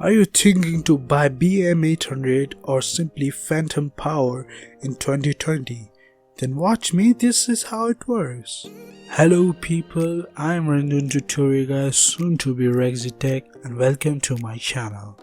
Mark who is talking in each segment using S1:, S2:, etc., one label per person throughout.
S1: Are you thinking to buy BM800 or simply Phantom Power in 2020? Then watch me, this is how it works. Hello people, I am Ranjan Tutorial Guy, soon to be Rexitech, and welcome to my channel.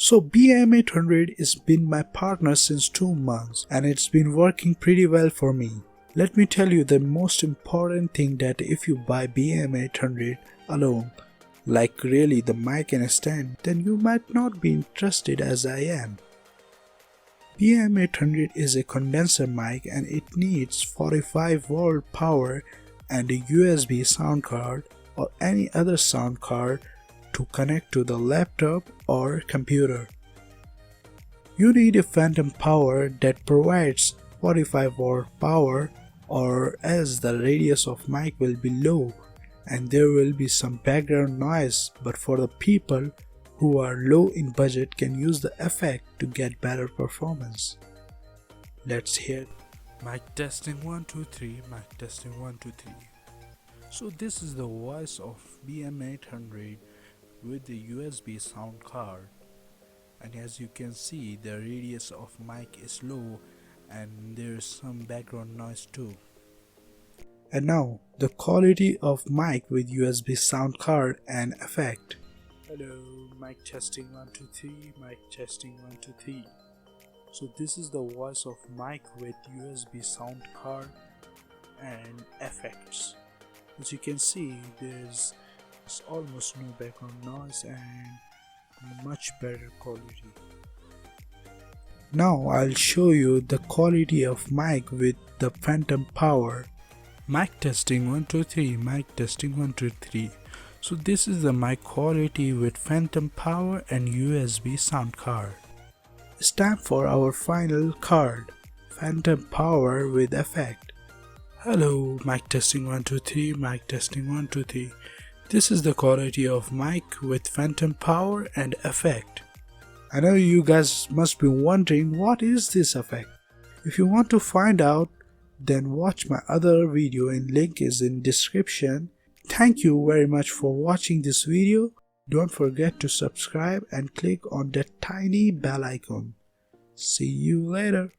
S1: So BM800 has been my partner since 2 months and it's been working pretty well for me. Let me tell you the most important thing, that if you buy BM800 alone, like really the mic and stand, then you might not be interested as I am. BM800 is a condenser mic and it needs 45V power and a USB sound card or any other sound card to connect to the laptop or computer. You need a phantom power that provides 45V power, or else the radius of mic will be low and there will be some background noise, but for the people who are low in budget can use the effect to get better performance. Let's hear it. Mic testing 1 2 3, mic testing 1 2 3. So this is the voice of BM800 with the USB sound card, and as you can see the radius of mic is low and there is some background noise too. And now the quality of mic with USB sound card and effect. Hello, mic testing 1 2 3, mic testing 1 2 3. So this is the voice of mic with USB sound card and effects. As you can see, there's almost no background noise and much better quality. Now I'll show you the quality of mic with the phantom power. Mic testing 1 2 3, mic testing 1 2 3. So this is the mic quality with phantom power and USB sound card. It's time for our final card, phantom power with effect. Hello, mic testing 1 2 3, mic testing 1 2 3. This is the quality of mic with phantom power and effect. I know you guys must be wondering, what is this effect? If you want to find out, then watch my other video, and link is in description. Thank you very much for watching this video. Don't forget to subscribe and click on that tiny bell icon. See you later.